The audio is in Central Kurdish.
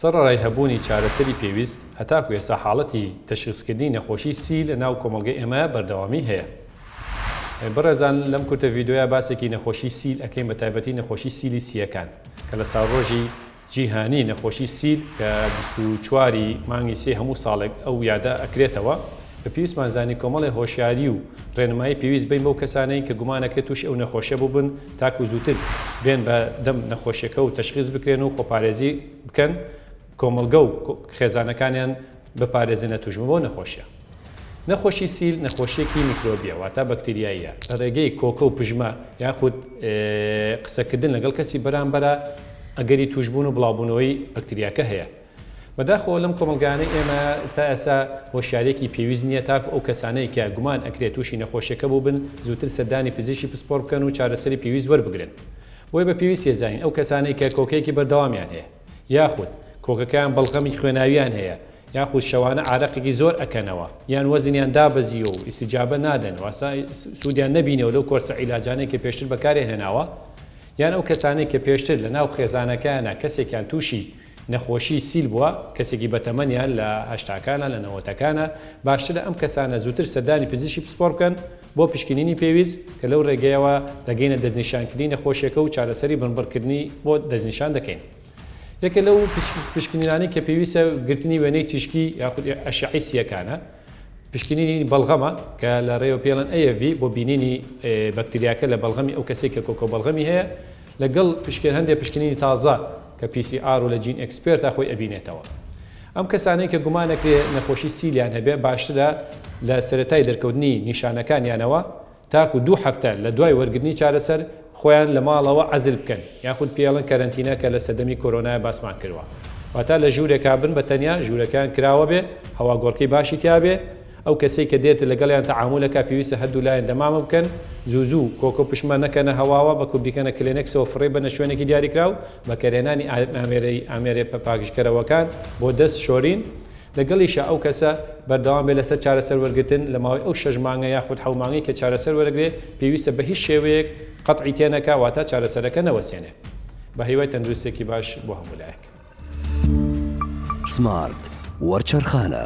سەرڕای هەبوونی چارەسەری پێویست هەتاکو ئێستا حاڵەتی تەشخیصکردنی نەخۆشی سیل لە ناو کۆمەڵگەی ئێمە بەردەوامی هەیە. بەڕێزان لەم کورتە ڤیدۆیە باسێکی نەخۆشی سیل ئەکەین بە تایبەتی نەخۆشی سیلی سیەکان کە لە ساڵڕۆژی جیهانی نەخۆشی سیل کە 24 مانگی سێ هەموو ساڵێک ئەو یادە ئەکرێتەوە بە پێویستمان زانی کۆمەڵی هۆشیاری و ڕێنمایی پێویست بین بەو کەسانەی کە گومانەکرێت توش ئەو نەخۆشیە بووبن تاکو زووتر بێن بە دەم نەخۆشیەکە و تەشخیص بکرێن و خۆپارێزی بکەن کۆمەلگە و خێزانەکانیان بپارێزنە توژمە بۆ نەخۆشیە. نەخۆشی سیل نەخۆشیەکی میکرۆبیە واتە بەکتریاییە لە ڕێگەی کۆکە و پژمە یاخود قسەکردن لەگەڵ کەسی بەرامبەرە ئەگەری توشبوون و بڵاوبوونەوەی بەکتریاکە هەیە. بەداخەوە لەم کۆمەلگانەی ئێمە تا ئێستا هۆشیارێکی پێویست نییە تاکو ئەو کەسانەی کە گومان ئەکرێت تووشی نەخۆشیەکە بوو بن زووتر سەردانی پزیشکی پسپۆڕ بکەن و چارەسەری پێویست وەربگرن. بۆیە بە پێویست ێزانین ئەو کەسانەی کە کۆکەیەکی بەردەوامیان هەیە یاخود کۆکەکەیان بەڵغەمی خوێناویان هەیە یاخود شەوانە عارەقێکی زۆر ئەکەنەوە یان وەزنیان دابەزیە و ئیسیجابە نادەن واسا سوودیان نەبینەوە لەو کۆرسە عیلاجانەی کە پێشتر بەکارێن هێناوە یان ئەو کەسانەی کە پێشتر لە ناو خێزانەکانە کەسێکیان تووشی نەخۆشی سیل بووە کەسێکی بەتەمەنیان لە هەشتاکانە لە نەوەتەکانە باشترە ئەم کەسانە زووتر سەردانی پزیشکی پسپۆڕ بکەن بۆ پشکنینی پێویست کە لەو ڕێگەیەوە دەگەینە دەستنیشانکردنی نەخۆشیەکە و چارەسەری بنبڕکردنی بۆ دەستنیشان دەکەین. یەکە لەو پشکنینانی کە پێویستە گرتنی وێنەی تیشکی یاخود ئەشعی سیەکانە پشکنینی بەڵغەمە کە لە ڕێوە پێڵەن AFV بۆ بینینی بەکتریاکە لە بەڵغەمی ئەو کەسێک کە کۆکۆ بەڵغەمی هەیە لەگەڵ هەندێک پشکنینی تازە کە PCR و لە جین ئەکسپێرتا خۆی ئەبینێتەوە. ئەم کەسانەی کە گومانەکرێ نەخۆشی سیلیان هەبێ باشترە لە سەرەتای دەرکەوتنی نیشانەکانیانەوە تاکو 2 هەفتە لە دوای وەرگرتنی چارەسەر خۆیان لە ماڵەوە عەزل بکەن یاخود پێڵەن کەرەنتینە کە لە سەردەمی کۆرۆنای باسمان کردووە. واتە لە ژوورێکا بن بە تەنیا ژوورەکان کراوە بێ هەواگۆڕکەی باشی تیابێ ئەو کەسێک کە دێت لەگەڵیان تەعامولەکە پێویستە هەردوو لایەن دەمامە بکەن زوو کۆکۆ پشمە نەکەنە هەواوە بەکو بیکەنە کلێنێکسەوە فڕێ بنە شوێنێکی دیاریکراو بەکارهێنانی ئامێرەی پاکشکەرەوەکان بۆ دەست شۆرین لەگەڵیشە ئەو کەسە بەردەوام بێ لەسەر چارەسەر وەرگتن لە ماوەی ئەو 6 مانگە یاخود 7 مانگی کە چارەسەر وەرەگرێ پێویستە بە هیچ شێوەیەک قەتعی تێنەکە واتە چارەسەرەکە نەوەسێنێ بە هیوای تەندروستێکی باش بۆ هەموو لایەک. سمارت وەرچەرخانە